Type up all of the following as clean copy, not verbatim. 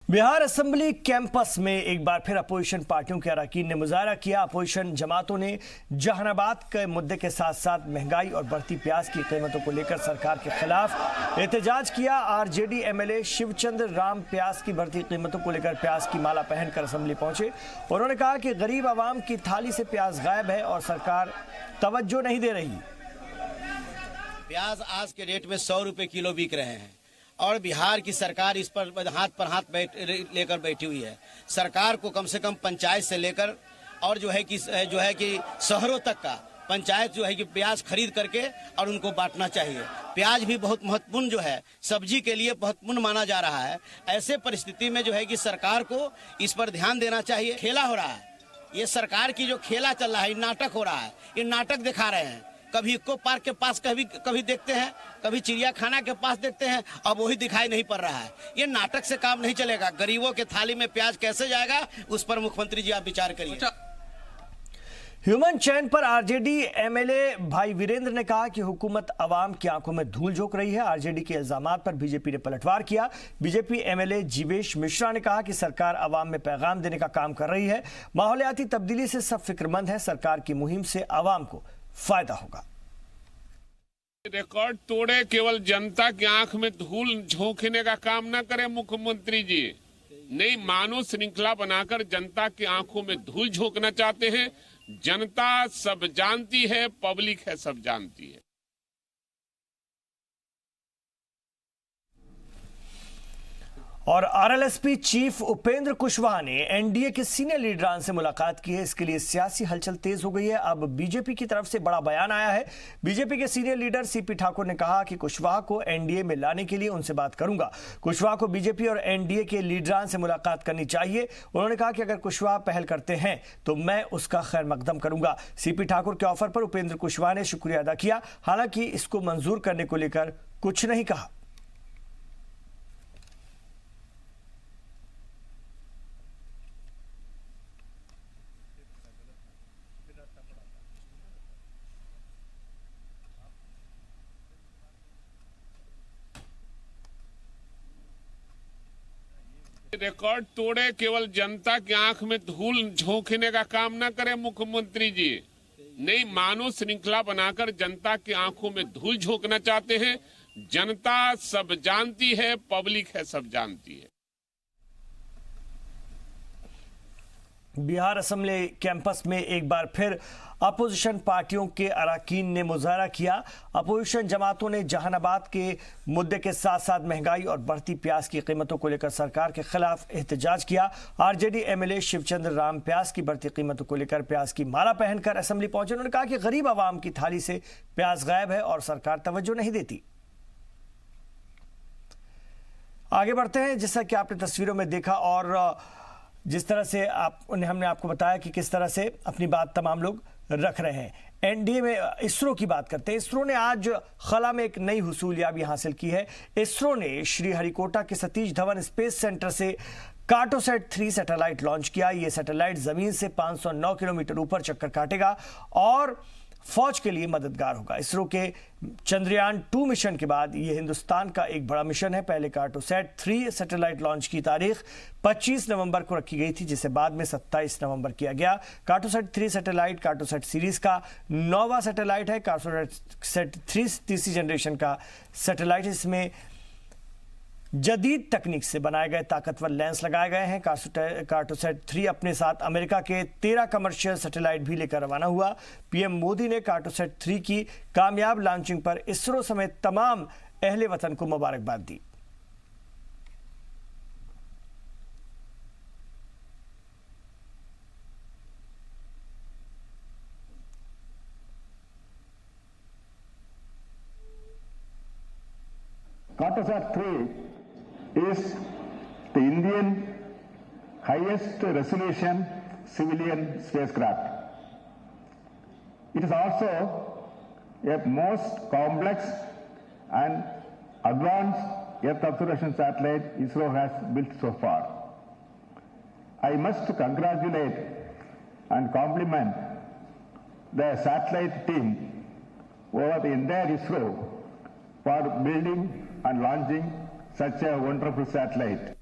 Bihar assembly campus में एक बार फिर अपोजिशन पार्टियों के अरकान ने मुजाहरा किया। अपोजिशन जमातों ने जहानाबाद के मुद्दे के साथ साथ महंगाई और बढ़ती प्याज की कीमतों को लेकर सरकार के खिलाफ एहतजाज किया। आरजेडी एमएलए शिवचंद्र राम प्याज की बढ़ती कीमतों को लेकर प्याज की माला पहनकर असेंबली पहुंचे। उन्होंने कहा कि गरीब आवाम की थाली से प्याज गायब है और सरकार तवज्जो नहीं दे रही। प्याज आज के रेट में 100 रुपए किलो बिक रहे हैं और बिहार की सरकार इस पर हाथ लेकर बैठी हुई है। सरकार को कम से कम पंचायत से लेकर और जो है कि शहरों तक का पंचायत जो है कि प्याज खरीद करके और उनको बांटना चाहिए। प्याज भी बहुत महत्वपूर्ण जो है सब्जी के लिए महत्वपूर्ण माना जा रहा है। ऐसे परिस्थिति में जो है कि सरकार को इस पर ध्यान देना चाहिए। खेला हो रहा है, ये सरकार की जो खेला चल रहा है, नाटक हो रहा है, ये नाटक दिखा रहे हैं। कभी इको पार्क के पास कभी देखते हैं, कभी चिड़ियाखाना के पास देखते हैं, अब वही दिखाई नहीं पड़ रहा है। ये नाटक से काम नहीं चलेगा। गरीबों के थाली में प्याज कैसे जाएगा, उस पर मुख्यमंत्री जी आप विचार करिए। ह्यूमन चैन पर आरजेडी एमएलए भाई वीरेंद्र ने कहा कि हुकूमत अवाम की आंखों में धूल झोंक रही है। आरजेडी के इल्जामात पर बीजेपी ने पलटवार किया। बीजेपी एमएलए जीवेश मिश्रा ने कहा कि सरकार अवाम में पैगाम देने का काम कर रही है। माहौलियाती तब्दीली से सब फिक्रमंद है। सरकार की मुहिम से अवाम को फायदा होगा। रिकॉर्ड तोड़े, केवल जनता की आंख में धूल झोंकने का काम न करे मुख्यमंत्री जी। नई मानव श्रृंखला बनाकर जनता की आंखों में धूल झोंकना चाहते हैं। जनता सब जानती है, पब्लिक है सब जानती है। और आरएलएसपी चीफ उपेंद्र कुशवाहा ने एनडीए के सीनियर लीडरान से मुलाकात की है। इसके लिए सियासी हलचल तेज हो गई है। अब बीजेपी की तरफ से बड़ा बयान आया है। बीजेपी के सीनियर लीडर सीपी ठाकुर ने कहा कि कुशवाहा को एनडीए में लाने के लिए उनसे बात करूंगा। कुशवाहा को बीजेपी और एनडीए के लीडरान से मुलाकात करनी चाहिए। उन्होंने कहा कि अगर कुशवाहा पहल करते हैं तो मैं उसका खैर मकदम करूंगा। सीपी ठाकुर के ऑफर पर उपेंद्र कुशवाहा ने शुक्रिया अदा किया। हालांकि इसको मंजूर करने को लेकर कुछ नहीं कहा। रिकॉर्ड तोड़े, केवल जनता की आंख में धूल झोंकने का काम न करे मुख्यमंत्री जी। नई मानव श्रृंखला बनाकर जनता की आंखों में धूल झोंकना चाहते हैं। जनता सब जानती है, पब्लिक है सब जानती है। बिहार असेंबली कैंपस में एक बार फिर अपोजिशन पार्टियों के अरकान ने मुजाहरा किया। अपोजिशन जमातों ने जहानाबाद के मुद्दे के साथ साथ महंगाई और बढ़ती प्याज की कीमतों को लेकर सरकार के खिलाफ एहतजाज किया। आरजेडी एमएलए शिवचंद्र राम प्याज की बढ़ती कीमतों को लेकर प्याज की माला पहनकर असेंबली पहुंचे। उन्होंने कहा कि गरीब आवाम की थाली से प्याज गायब है और सरकार तवज्जो नहीं देती। आगे बढ़ते हैं। जैसा कि आपने तस्वीरों में देखा और जिस तरह से हमने आपको बताया कि किस तरह से अपनी बात तमाम लोग रख रहे हैं। एनडीए में इसरो की बात करते हैं। इसरो ने आज खला में एक नई हुसूलियाबी हासिल की है। इसरो ने श्रीहरिकोटा के सतीश धवन स्पेस सेंटर से कार्टोसैट 3 सैटेलाइट लॉन्च किया। यह सैटेलाइट जमीन से 509 किलोमीटर ऊपर चक्कर काटेगा और फौज के लिए मददगार होगा। इसरो के चंद्रयान 2 मिशन के बाद यह हिंदुस्तान का एक बड़ा मिशन है। पहले कार्टोसैट 3 सैटेलाइट लॉन्च की तारीख 25 नवंबर को रखी गई थी, जिसे बाद में 27 नवंबर किया गया। कार्टोसैट 3 सैटेलाइट कार्टोसैट सीरीज का 9वां सैटेलाइट है। कार्टोसैट 3 तीसरी जनरेशन का सैटेलाइट। इसमें जदीद तकनीक से बनाए गए ताकतवर लेंस लगाए गए हैं। कार्टोसैट 3 अपने साथ अमेरिका के 13 कमर्शियल सैटेलाइट भी लेकर रवाना हुआ। पीएम मोदी ने कार्टोसैट 3 की कामयाब लॉन्चिंग पर इसरो समेत तमाम अहले वतन को मुबारकबाद दी। Cartosat 3 is the Indian highest resolution civilian spacecraft. It is also a most complex and advanced Earth observation satellite ISRO has built so far. I must congratulate and compliment the satellite team over the entire ISRO for building and launching such a wonderful satellite.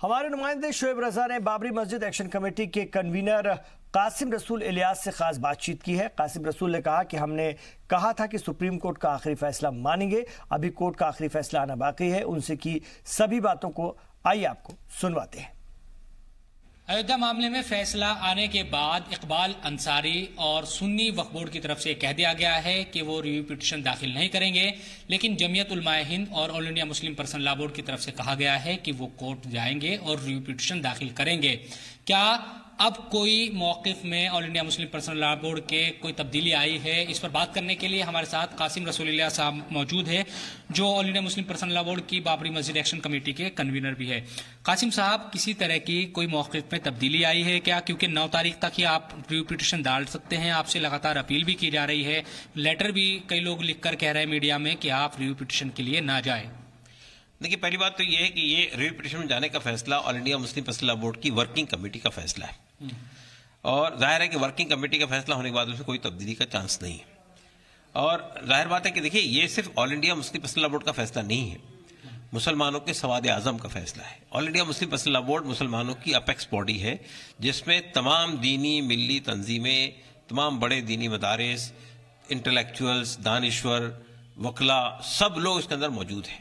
हमारे नुमाइंदे शोएब रजा ने बाबरी मस्जिद action committee के convener Qasim रसूल इलियास से खास बातचीत की है। कासिम रसूल ने कहा कि हमने कहा था कि सुप्रीम कोर्ट का आखिरी फैसला मानेंगे, अभी कोर्ट का आखिरी फैसला आना बाकी है। उनसे की सभी बातों को आइए आपको सुनवाते हैं। अयोध्या मामले में फैसला आने के बाद इकबाल अंसारी और सुन्नी वक्फ बोर्ड की तरफ से कह दिया गया है कि वो रिव्यू पिटीशन दाखिल नहीं करेंगे, लेकिन जमीयत उलमाए हिंद और all India Muslim personal law board की तरफ से कहा गया है कि वो कोर्ट जाएंगे और रिव्यू पिटीशन दाखिल करेंगे। क्या अब कोई मौक़िफ़ में all India Muslim personal law board के कोई तब्दीली आई है? इस पर बात करने के लिए हमारे साथ कासिम रसूल इलियास साहब मौजूद है, जो all India Muslim personal law board की बाबरी मस्जिद एक्शन कमेटी के कन्वीनर भी है। कासिम साहब, किसी तरह की कोई मौक़िफ़ में तब्दीली आई है क्या? क्योंकि 9 तारीख तक ही आप रिव्यू पिटीशन डाल सकते हैं, आपसे लगातार अपील भी की जा रही है, लेटर भी कई लोग लिख कर कह रहे हैं मीडिया में कि आप रिव्यू पिटीशन के लिए ना जाएं। देखिए, पहली बात तो ये है कि ये रिव्यू पिटीशन में जाने का फैसला all India Muslim personal law board की वर्किंग कमेटी का फैसला है, और जाहिर है कि वर्किंग कमेटी का फैसला होने के बाद उसमें कोई तब्दीली का चांस नहीं है। और जाहिर बात है कि देखिए, ये सिर्फ all India Muslim personal law board का फैसला नहीं है, मुसलमानों के सवाद आज़म का फैसला है। All India Muslim personal law board मुसलमानों की अपेक्स बॉडी है, जिसमें तमाम दीनी मिली तंजीमें, तमाम बड़े दीनी मदारिस, इंटेलेक्चुअल्स, दानिश्वर, वकला, सब लोग इसके अंदर मौजूद हैं।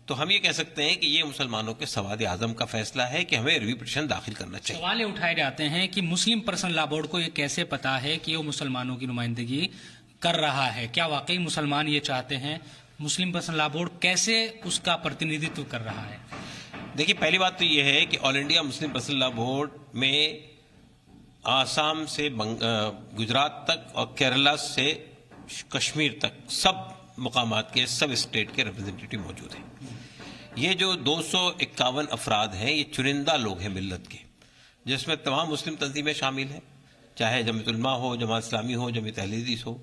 तो हम ये कह सकते हैं कि ये मुसलमानों के सवाद आज़म का फैसला है कि हमें रिव्यू पिटीशन दाखिल करना चाहिए। सवाल ये उठाए जाते हैं कि मुस्लिम पर्सनल लॉ बोर्ड को ये कैसे पता है कि वो मुसलमानों की नुमाइंदगी कर रहा है? क्या वाकई मुसलमान ये चाहते हैं? मुस्लिम पर्सनल लॉ बोर्ड कैसे उसका प्रतिनिधित्व कर रहा है? देखिए, पहली बात तो ये है कि all India Muslim personal law board में आसाम से गुजरात तक और केरला से कश्मीर तक सब मुकामात के, सब स्टेट के रिप्रेजेंटेटिव मौजूद हैं। ये जो 251 अफराद हैं, ये चुनिंदा लोग हैं मिल्लत के, जिसमें तमाम मुस्लिम तंजीमें शामिल हैं, चाहे जमीयत उलमा हो, जमात इस्लामी हो, जमीयत अहले हदीस हो,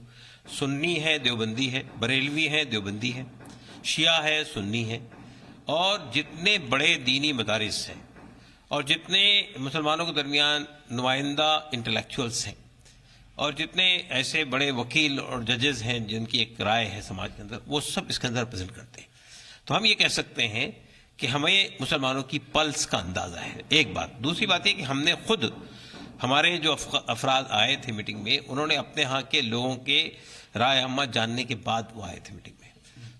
सुन्नी है, देवबंदी है, बरेलवी है, देवबंदी है, शिया है, सुन्नी है, और जितने बड़े दीनी मदारिस हैं और जितने मुसलमानों के दरमियान नुमाइंदा इंटेलेक्चुअल्स हैं और जितने ऐसे बड़े वकील और जजेस हैं जिनकी एक राय है समाज के अंदर, वो सब इसके अंदर प्रेजेंट करते हैं। तो हम ये कह सकते हैं कि हमें मुसलमानों की पल्स का अंदाजा है, एक बात। दूसरी बात ये कि हमने खुद, हमारे जो अफराद आए थे मीटिंग में, उन्होंने अपने यहाँ के लोगों के राय अम्मा जानने के बाद वो आए थे मीटिंग में।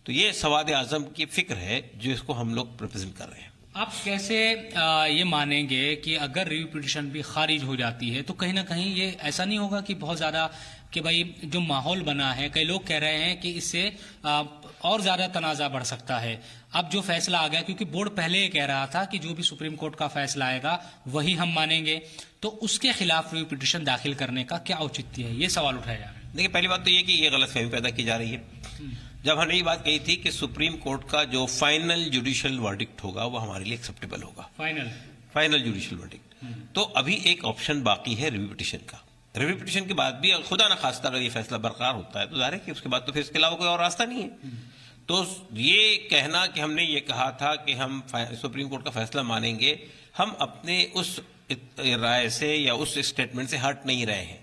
तो ये सवाद आज़म की फिक्र है जो इसको हम लोग रिप्रेजेंट कर रहे हैं। आप कैसे ये मानेंगे कि अगर रिव्यू पिटीशन भी खारिज हो जाती है तो कहीं ना कहीं ये ऐसा नहीं होगा कि बहुत ज़्यादा कि भाई जो माहौल बना है, कई लोग कह रहे हैं कि इससे और ज़्यादा तनाज़ा बढ़ सकता है। अब जो फैसला आ गया, क्योंकि बोर्ड पहले ये कह रहा था कि जो भी सुप्रीम कोर्ट का फैसला आएगा वही हम मानेंगे, तो उसके खिलाफ रिव्यू पिटीशन दाखिल करने का क्या औचित्य है? ये सवाल उठाया जा रहा है। देखिए, पहली बात तो ये कि ये गलतफहमी पैदा की जा रही है। जब हमने ये बात कही थी कि सुप्रीम कोर्ट का जो फाइनल जुडिशियल वर्डिक्ट होगा वो हमारे लिए एक्सेप्टेबल होगा, फाइनल जुडिशियल वर्डिक्ट, तो अभी एक ऑप्शन बाकी है रिव्यू पिटीशन का। रिव्यू पिटीशन के बाद भी खुदा न खास्ता अगर ये फैसला बरकरार होता है तो जाहिर है कि उसके बाद तो फिर इसके अलावा कोई और रास्ता नहीं है। तो ये कहना कि हमने ये कहा था कि हम सुप्रीम कोर्ट का फैसला मानेंगे, हम अपने उस राय से या उस स्टेटमेंट से हट नहीं रहे हैं।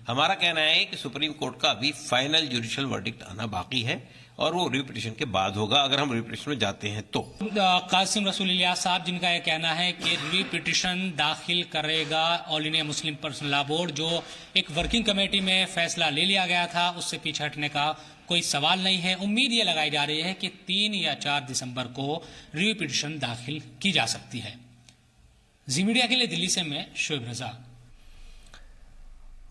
हमारा कहना है कि सुप्रीम कोर्ट का अभी फाइनल जुडिशियल वर्डिक्ट आना बाकी है और वो रिव्यू पिटीशन के बाद होगा, अगर हम रिव्यू पिटीशन में जाते हैं तो। कासिम रसूल इलियास साहब, जिनका यह कहना है कि रिव्यू पिटीशन दाखिल करेगा all India Muslim personal law board, जो एक वर्किंग कमेटी में फैसला ले लिया गया था उससे पीछे हटने का कोई सवाल नहीं है। उम्मीद ये लगाई जा रही है कि 3 या 4 दिसंबर को रिव्यू पिटीशन दाखिल की जा सकती है। जी मीडिया के लिए दिल्ली से मैं शोएब रजा।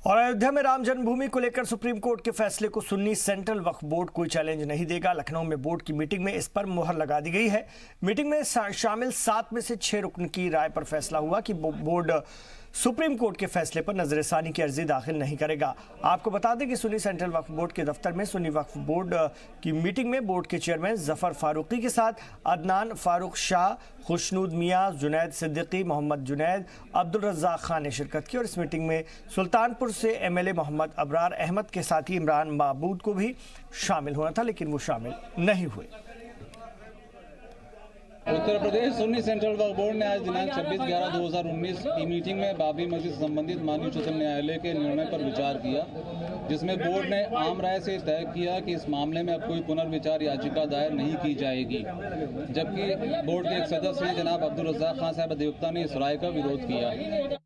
और अयोध्या में राम जन्मभूमि को लेकर सुप्रीम कोर्ट के फैसले को सुन्नी सेंट्रल वक्फ बोर्ड कोई चैलेंज नहीं देगा। लखनऊ में बोर्ड की मीटिंग में इस पर मुहर लगा दी गई है। मीटिंग में शामिल 7 में से 6 रुकन की राय पर फैसला हुआ कि बोर्ड सुप्रीम कोर्ट के फैसले पर नजरसानी की अर्जी दाखिल नहीं करेगा। आपको बता दें कि सुन्नी सेंट्रल वक्फ बोर्ड के दफ्तर में सुन्नी वक्फ बोर्ड की मीटिंग में बोर्ड के चेयरमैन जफर फारूकी के साथ अदनान फारूक शाह, खुशनूद मियाँ, जुनैद सिद्दीकी, मोहम्मद जुनैद, अब्दुल रज़्ज़ाक खान ने शिरकत की। और इस मीटिंग में सुल्तानपुर से MLA मोहम्मद अबरार अहमद के साथ ही इमरान महबूद को भी शामिल होना था, लेकिन वो शामिल नहीं हुए। उत्तर प्रदेश सुन्नी सेंट्रल वक्फ बोर्ड ने आज दिनांक 26/11/2019 की मीटिंग में बाबरी मस्जिद से संबंधित माननीय उच्चतम न्यायालय के निर्णय पर विचार किया, जिसमें बोर्ड ने आम राय से तय किया कि इस मामले में अब कोई पुनर्विचार याचिका दायर नहीं की जाएगी, जबकि बोर्ड के एक सदस्य हैं जनाब अब्दुल रज़्ज़ाक खान साहब अधिवक्ता ने इस राय का विरोध किया।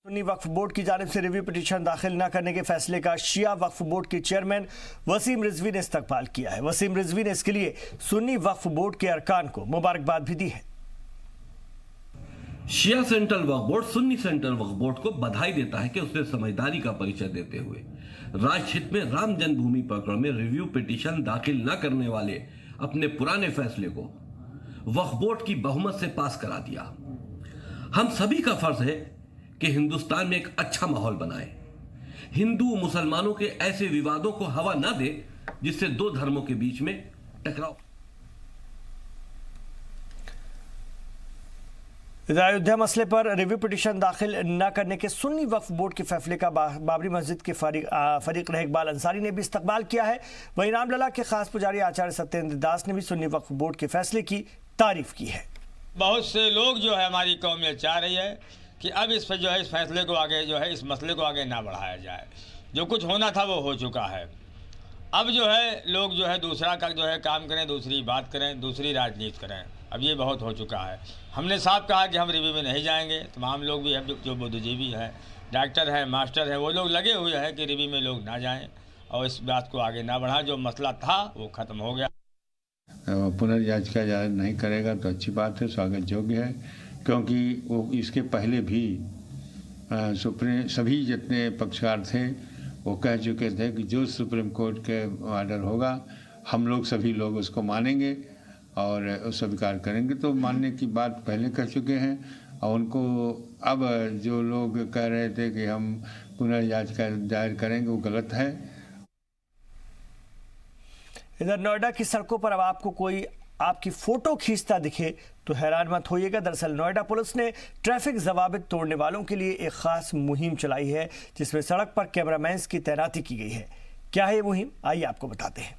सुन्नी वक्फ बोर्ड की जानिब से रिव्यू पिटीशन दाखिल न करने के फैसले का शिया वक्फ बोर्ड के चेयरमैन वसीम रिजवी ने इस्तकबाल किया है। वसीम रिजवी ने इसके लिए सुन्नी वक्फ बोर्ड के अरकान को मुबारकबाद भी दी है। शिया सेंट्रल वक्फ बोर्ड सुन्नी सेंट्रल वक्फ बोर्ड को बधाई देता है कि उसने समझदारी का परिचय देते हुए राष्ट्रहित में राम जन्मभूमि प्रकरण में रिव्यू पिटीशन दाखिल न करने वाले अपने पुराने फैसले को वक्फ बोर्ड की बहुमत से पास करा दिया। हम सभी का फर्ज है कि हिंदुस्तान में एक अच्छा माहौल बनाए, हिंदू मुसलमानों के ऐसे विवादों को हवा न दे जिससे दो धर्मों के बीच में टकराव। अयोध्या मसले पर रिव्यू पिटीशन दाखिल न करने के सुन्नी वक्फ बोर्ड के फैसले का बाबरी मस्जिद के फरीक रहे इकबाल अंसारी ने भी इस्तकबाल किया है। वहीं रामलला के खास पुजारी आचार्य सत्येंद्र दास ने भी सुन्नी वक्फ बोर्ड के फैसले की तारीफ की है। बहुत से लोग जो है हमारी कौम में चाह रही है कि अब इस पर जो है इस फैसले को आगे जो है इस मसले को आगे ना बढ़ाया जाए। जो कुछ होना था वो हो चुका है। अब जो है लोग जो है दूसरा का जो है काम करें, दूसरी बात करें, दूसरी राजनीति करें। अब ये बहुत हो चुका है। हमने साफ कहा कि हम रिव्यू में नहीं जाएंगे। तमाम लोग भी अब जो बुद्धिजीवी हैं, डॉक्टर हैं, मास्टर हैं, वो लोग लगे हुए हैं कि रिव्यू में लोग ना जाएं और इस बात को आगे ना बढ़ाएं। जो मसला था वो ख़त्म हो गया। पुनर्याचिका जारी नहीं करेगा तो अच्छी बात है, स्वागत योग्य है, क्योंकि वो इसके पहले भी सुप्रीम सभी जितने पक्षकार थे वो कह चुके थे कि जो सुप्रीम कोर्ट के ऑर्डर होगा हम लोग सभी लोग उसको मानेंगे और स्वीकार करेंगे। तो मानने की बात पहले कह चुके हैं और उनको अब जो लोग कह रहे थे कि हम पुनर्याचिका दायर करेंगे वो गलत है। इधर नोएडा की सड़कों पर अब आपको कोई आपकी फोटो खींचता दिखे तो हैरान मत होइएगा। दरअसल नोएडा पुलिस ने ट्रैफिक जवाबित तोड़ने वालों के लिए एक खास मुहिम चलाई है, जिसमें सड़क पर कैमरामैन की तैनाती की गई है। क्या है ये मुहिम, आइए आपको बताते हैं।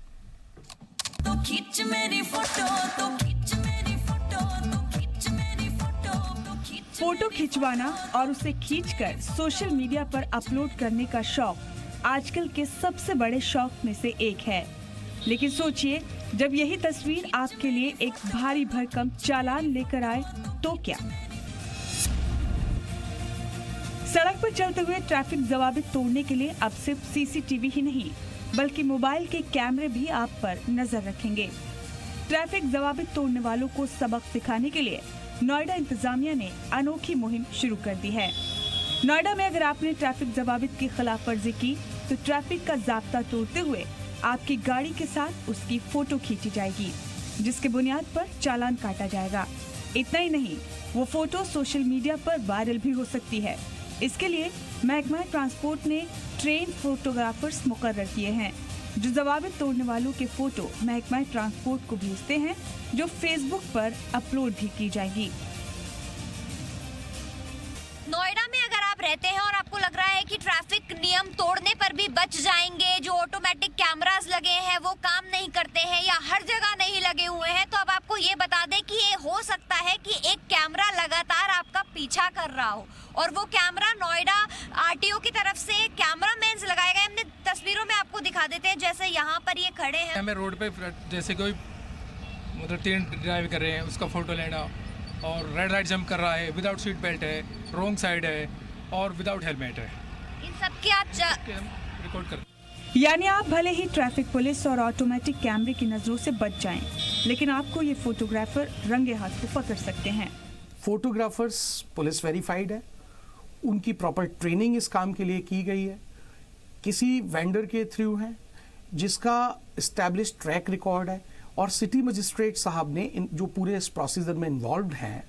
तो खींच मेरी फोटो, तो खींच मेरी फोटो, तो खींच मेरी फोटो, तो खींच। फोटो खिंचवाना और उसे खींचकर सोशल मीडिया पर अपलोड करने का शौक आजकल के सबसे बड़े शौक में से एक है। लेकिन सोचिए, जब यही तस्वीर आपके लिए एक भारी भरकम चालान लेकर आए तो क्या? सड़क पर चलते हुए ट्रैफिक जवाबित तोड़ने के लिए अब सिर्फ सीसीटीवी ही नहीं बल्कि मोबाइल के कैमरे भी आप पर नजर रखेंगे। ट्रैफिक जवाबित तोड़ने वालों को सबक सिखाने के लिए नोएडा इंतजामिया ने अनोखी मुहिम शुरू कर दी है। नोएडा में अगर आपने ट्रैफिक जवाबित की खिलाफ वर्जी की तो ट्रैफिक का जाब्ता तोड़ते हुए आपकी गाड़ी के साथ उसकी फोटो खींची जाएगी, जिसके बुनियाद पर चालान काटा जाएगा। इतना ही नहीं, वो फोटो सोशल मीडिया पर वायरल भी हो सकती है। इसके लिए महकमा ट्रांसपोर्ट ने ट्रेन फोटोग्राफर्स मुकर्रर किए हैं, जो जवाबित तोड़ने वालों के फोटो महकमा ट्रांसपोर्ट को भेजते हैं, जो फेसबुक पर अपलोड भी की जाएगी। नोएडा में अगर आप रहते हैं और आपको लग रहा है कि ट्रैफिक नियम तोड़ने पर भी बच जाएंगे, जो ऑटोमेटिक कैमरास लगे हैं वो काम नहीं करते हैं या हर जगह नहीं लगे हुए हैं, तो अब आपको ये बता दें कि ये हो सकता है कि एक कैमरा लगातार आपका पीछा कर रहा हो और वो कैमरा नोएडा आरटीओ की तरफ से कैमरामैन लगाए गए। हमने तस्वीरों में आपको दिखा देते हैं, जैसे यहाँ पर ये खड़े हैं। हमें रोड पे जैसे कोई मतलब ट्रेन ड्राइव कर रहे हैं उसका फोटो लेना, और रेड लाइट जंप कर रहा है, विदाउट सीट बेल्ट है, रॉन्ग साइड है और विदाउट हेलमेट है, इन सब की आप रिकॉर्ड कर। यानी आप भले ही ट्रैफिक पुलिस और ऑटोमेटिक कैमरे की नजरों से बच जाएं, लेकिन आपको ये फोटोग्राफर रंगे हाथ को पकड़ सकते हैं। फोटोग्राफर्स पुलिस वेरीफाइड है, उनकी प्रॉपर ट्रेनिंग इस काम के लिए की गई है, किसी वेंडर के थ्रू है जिसका एस्टैब्लिश ट्रैक रिकॉर्ड है, और सिटी मजिस्ट्रेट साहब ने जो पूरे इस प्रोसीजर में इन्वॉल्व हैं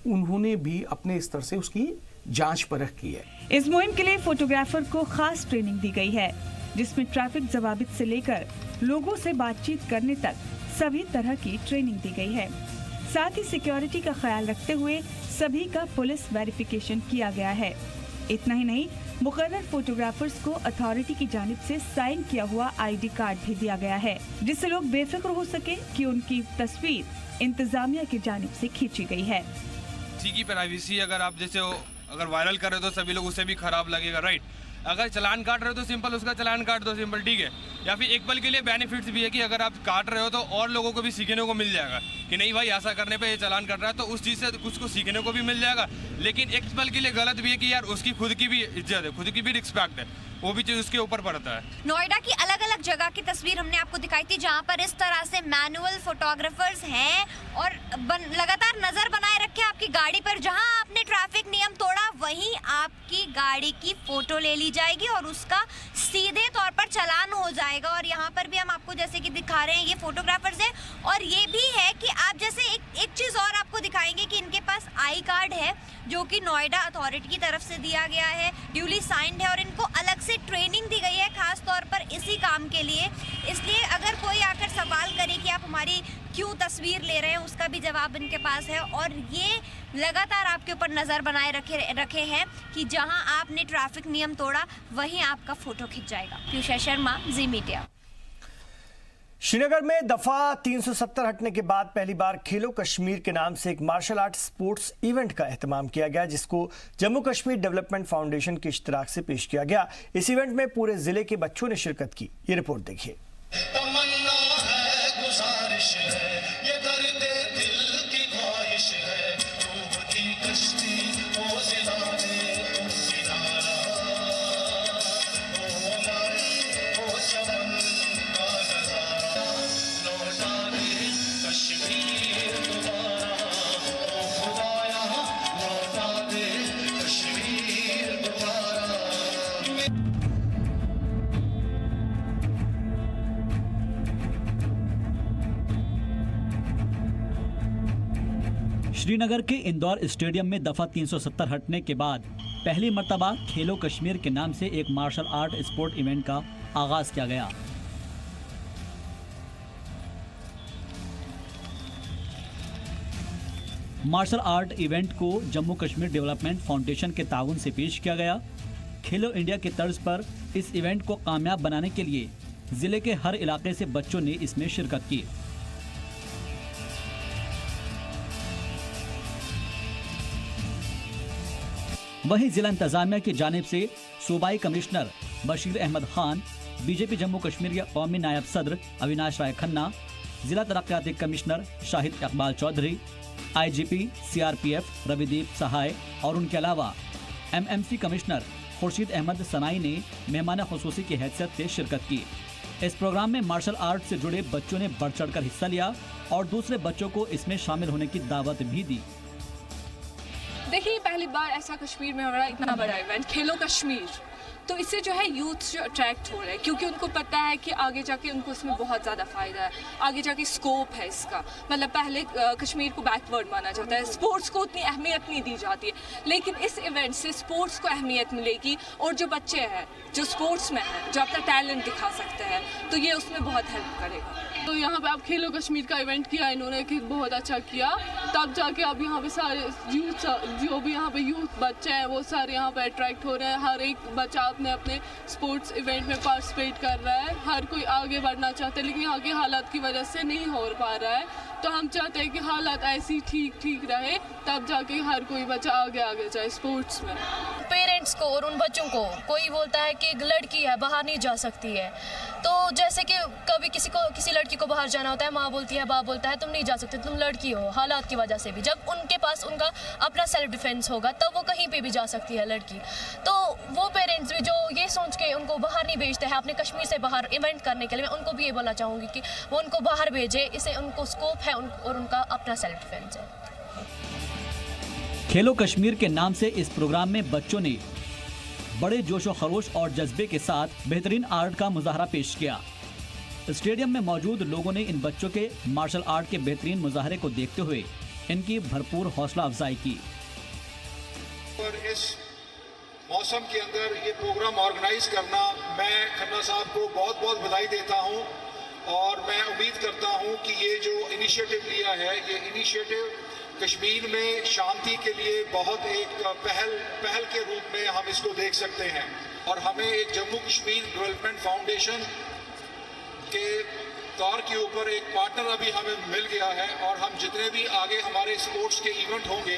उन्होंने भी अपने स्तर से उसकी जांच परख की है। इस मुहिम के लिए फोटोग्राफर को खास ट्रेनिंग दी गई है, जिसमें ट्रैफिक जवाबित से लेकर लोगों से बातचीत करने तक सभी तरह की ट्रेनिंग दी गई है। साथ ही सिक्योरिटी का ख्याल रखते हुए सभी का पुलिस वेरिफिकेशन किया गया है। इतना ही नहीं, मुकर्रर फोटोग्राफर्स को अथॉरिटी की जानिब से साइन किया हुआ ID कार्ड भी दिया गया है, जिससे लोग बेफिक्र हो सके कि उनकी तस्वीर इंतजामिया की जानिब से खींची गई है। ठीक ही प्राइवेसी अगर आप जैसे अगर वायरल कर रहे हो तो सभी लोग उससे भी खराब लगेगा, राइट। अगर चालान काट रहे हो तो सिंपल उसका चालान काट दो, सिंपल, ठीक है। या फिर एक पल के लिए बेनिफिट्स भी है कि अगर आप काट रहे हो तो और लोगों को भी सीखने को मिल जाएगा कि नहीं भाई ऐसा करने पे ये चालान कट रहा है, तो उस चीज़ से कुछ को सीखने को भी मिल जाएगा। लेकिन एक पल के लिए गलत भी है कि यार उसकी खुद की भी इज्जत है, खुद की भी रिस्पेक्ट है, वो भी चीज़ उसके ऊपर पड़ता है। नोएडा की अलग अलग जगह की तस्वीर हमने आपको दिखाई थी जहां पर इस तरह से मैनुअल फोटोग्राफर्स हैं और लगातार नजर बनाए रखे आपकी गाड़ी पर। जहां आपने ट्रैफिक नियम तोड़ा वहीं आपकी गाड़ी की फोटो ले ली जाएगी और उसका सीधे तौर पर चालान हो जाएगा। और यहाँ पर भी हम आपको जैसे कि दिखा रहे हैं ये फोटोग्राफर्स हैं, और ये भी है कि आप जैसे एक चीज़ और आपको दिखाएंगे कि इनके पास आई कार्ड है जो कि नोएडा अथॉरिटी की तरफ से दिया गया है, ड्यूली साइंड है, और इनको अलग से ट्रेनिंग दी गई है खास तौर पर इसी काम के लिए। इसलिए अगर कोई आकर सवाल करे कि आप हमारी क्यों तस्वीर ले रहे हैं, उसका भी जवाब इनके पास है। और ये लगातार आपके ऊपर नज़र बनाए रखे हैं कि जहां आपने ट्रैफिक नियम तोड़ा वहीं आपका फोटो खिंच जाएगा। पीयूषा शर्मा, जी मीडिया। श्रीनगर में दफा 370 हटने के बाद पहली बार खेलो कश्मीर के नाम से एक मार्शल आर्ट स्पोर्ट्स इवेंट का एहतमाम किया गया, जिसको जम्मू कश्मीर डेवलपमेंट फाउंडेशन के इश्तिराक से पेश किया गया। इस इवेंट में पूरे जिले के बच्चों ने शिरकत की। ये रिपोर्ट देखिए। श्रीनगर के इंदौर स्टेडियम में दफा 370 हटने के बाद पहली मर्तबा खेलो कश्मीर के नाम से एक मार्शल आर्ट स्पोर्ट इवेंट का आगाज किया गया। मार्शल आर्ट इवेंट को जम्मू कश्मीर डेवलपमेंट फाउंडेशन के ताउन से पेश किया गया। खेलो इंडिया के तर्ज पर इस इवेंट को कामयाब बनाने के लिए जिले के हर इलाके से बच्चों ने इसमें शिरकत की। वहीं जिला इंतजामिया की जानिब से सूबाई कमिश्नर बशीर अहमद खान, बीजेपी जम्मू कश्मीर के कौमी नायब सदर अविनाश राय खन्ना, जिला तरक्याती commissioner Shahid Iqbal Chaudhary, IGP CRPF Ravideep Sahay और उनके अलावा MMC कमिश्नर खुर्शीद अहमद सनाई ने मेहमान खुसूसी की हैसियत से शिरकत की। इस प्रोग्राम में मार्शल आर्ट से जुड़े बच्चों ने बढ़ चढ़कर हिस्सा लिया और दूसरे बच्चों को इसमें शामिल होने की दावत भी दी। देखिए, पहली बार ऐसा कश्मीर में हो रहा है, इतना बड़ा इवेंट खेलो कश्मीर, तो इससे जो है यूथ जो अट्रैक्ट हो रहे हैं, क्योंकि उनको पता है कि आगे जाके उनको इसमें बहुत ज़्यादा फ़ायदा है, आगे जाके स्कोप है इसका। मतलब पहले कश्मीर को बैकवर्ड माना जाता है, स्पोर्ट्स को उतनी अहमियत नहीं दी जाती है, लेकिन इस इवेंट से स्पोर्ट्स को अहमियत मिलेगी और जो बच्चे हैं जो स्पोर्ट्स में हैं, जो अपना टैलेंट दिखा सकते हैं, तो ये उसमें बहुत हेल्प करेगा। तो यहाँ पे अब खेलो कश्मीर का इवेंट किया इन्होंने कि बहुत अच्छा किया, तब जाके अब यहाँ पे सारे यूथ जो भी यहाँ पे यूथ बच्चे हैं वो सारे यहाँ पे अट्रैक्ट हो रहे हैं। हर एक बच्चा अपने अपने स्पोर्ट्स इवेंट में पार्टिसिपेट कर रहा है, हर कोई आगे बढ़ना चाहता है, लेकिन यहाँ की हालात की वजह से नहीं हो पा रहा है। तो हम चाहते हैं कि हालात ऐसी ठीक रहे, तब जाके हर कोई बच्चा आगे जाए स्पोर्ट्स में। पेरेंट्स को और उन बच्चों को कोई बोलता है कि एक लड़की है बाहर नहीं जा सकती है, तो जैसे कि कभी किसी लड़की को बाहर जाना होता है, माँ बोलती है, बाप बोलता है तुम नहीं जा सकते, तुम लड़की हो, हालात की वजह से भी। जब उनके पास उनका अपना सेल्फ डिफेंस होगा तब वो कहीं पे भी जा सकती है लड़की। तो वो पेरेंट्स भी जो ये सोच के उनको बाहर नहीं भेजते हैं अपने कश्मीर से बाहर इवेंट करने के लिए, मैं उनको भी ये बोलना चाहूँगी कि वो उनको बाहर भेजे, इससे उनको स्कोप है और उनका अपना सेल्फ डिफेंस है। खेलो कश्मीर के नाम से इस प्रोग्राम में बच्चों ने बड़े जोशो खरोश और जज्बे के साथ बेहतरीन आर्ट का मुजाहरा पेश किया। स्टेडियम में मौजूद लोगों ने इन बच्चों के मार्शल आर्ट के बेहतरीन मुजाहरे को देखते हुए इनकी भरपूर हौसला अफजाई की। और इस मौसम के अंदर ये प्रोग्राम ऑर्गेनाइज करना, मैं खन्ना साहब को बहुत बहुत बधाई देता हूँ और मैं उम्मीद करता हूँ कि ये जो इनिशिएटिव लिया है, ये इनिशिएटिव कश्मीर में शांति के लिए बहुत एक पहल के रूप में हम इसको देख सकते हैं। और हमें एक जम्मू कश्मीर डेवलपमेंट फाउंडेशन के तौर के ऊपर एक पार्टनर अभी हमें मिल गया है, और हम जितने भी आगे हमारे स्पोर्ट्स के इवेंट होंगे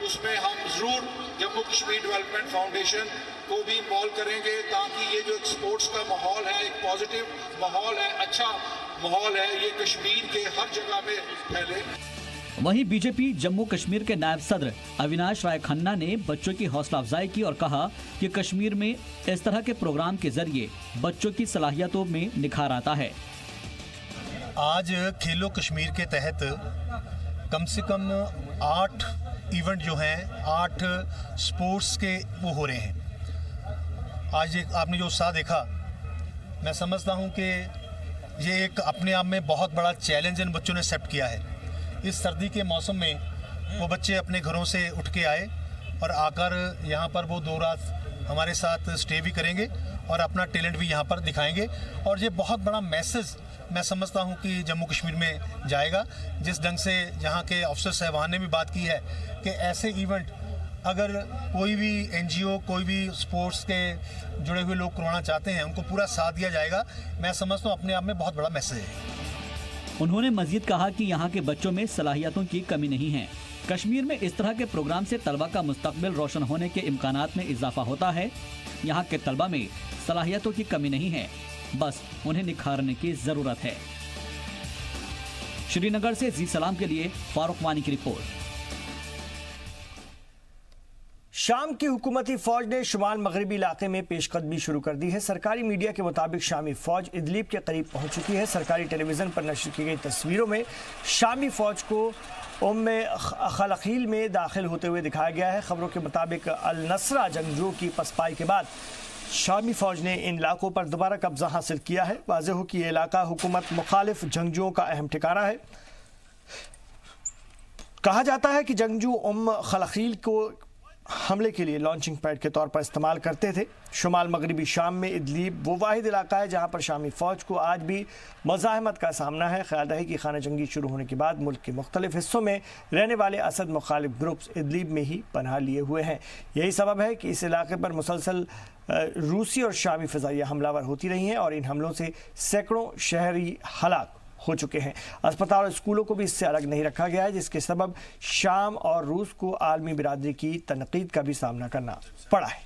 उसमें हम ज़रूर जम्मू कश्मीर डेवलपमेंट फाउंडेशन को भी इन्वॉल्व करेंगे, ताकि ये जो एक स्पोर्ट्स का माहौल है, एक पॉजिटिव माहौल है, अच्छा माहौल है, ये कश्मीर के हर जगह में फैले। वहीं बीजेपी जम्मू कश्मीर के नायब सदर अविनाश राय खन्ना ने बच्चों की हौसला अफजाई की और कहा कि कश्मीर में इस तरह के प्रोग्राम के जरिए बच्चों की सलाहियतों में निखार आता है। आज खेलो कश्मीर के तहत कम से कम 8 इवेंट जो हैं, 8 स्पोर्ट्स के वो हो रहे हैं। आज आपने जो उत्साह देखा, मैं समझता हूं कि ये एक अपने आप में बहुत बड़ा चैलेंज इन बच्चों ने एक्सेप्ट किया है। इस सर्दी के मौसम में वो बच्चे अपने घरों से उठ के आए और आकर यहाँ पर वो 2 रात हमारे साथ स्टे भी करेंगे और अपना टैलेंट भी यहाँ पर दिखाएंगे। और ये बहुत बड़ा मैसेज मैं समझता हूँ कि जम्मू कश्मीर में जाएगा। जिस ढंग से यहाँ के अफसर साहबान ने भी बात की है कि ऐसे इवेंट अगर कोई भी NGO, कोई भी स्पोर्ट्स के जुड़े हुए लोग करवाना चाहते हैं, उनको पूरा साथ दिया जाएगा। मैं समझता हूँ अपने आप में बहुत बड़ा मैसेज है। उन्होंने मजीद कहा कि यहाँ के बच्चों में सलाहियतों की कमी नहीं है। कश्मीर में इस तरह के प्रोग्राम से तलबा का मुस्तकबिल रोशन होने के इम्कानात में इजाफा होता है। यहाँ के तलबा में सलाहियतों की कमी नहीं है, बस उन्हें निखारने की जरूरत है। श्रीनगर से जी सलाम के लिए फारूक वानी की रिपोर्ट। शाम की हुकूमती फौज ने शुमाल मगरबी इलाके में पेशकदमी शुरू कर दी है। सरकारी मीडिया के मुताबिक शामी फौज इदलिब के करीब पहुंच चुकी है। सरकारी टेलीविजन पर नशर की गई तस्वीरों में शामी फौज को उम्मे खलखील में दाखिल होते हुए दिखाया गया है। खबरों के मुताबिक अल नसरा जंगजुओं की पसपाई के बाद शामी फौज ने इन इलाकों पर दोबारा कब्जा हासिल किया है। वाज़ेह हो कि यह इलाका हुकूमत मुखालिफ जंगजुओं का अहम ठिकाना है। कहा जाता है कि जंगजू उम्म खलखील को हमले के लिए लॉन्चिंग पैड के तौर पर इस्तेमाल करते थे। शुमाल मगरबी शाम में इदलिब वो वाहिद इलाका है जहां पर शामी फौज को आज भी मज़ाहमत का सामना है। ख्याल है कि खाना जंगी शुरू होने के बाद मुल्क के मुख्तलिफ हिस्सों में रहने वाले असद मुखालिफ ग्रुप्स इदलिब में ही पनाह लिए हुए हैं। यही सबब है कि इस इलाके पर मुसलसल रूसी और शामी फ़िज़ाइया हमलावर होती रही हैं और इन हमलों से सैकड़ों शहरी हलाक हो चुके हैं। अस्पताल और स्कूलों को भी इससे अलग नहीं रखा गया है, जिसके सबब शाम और रूस को आलमी बिरादरी की तनकीद का भी सामना करना पड़ा है।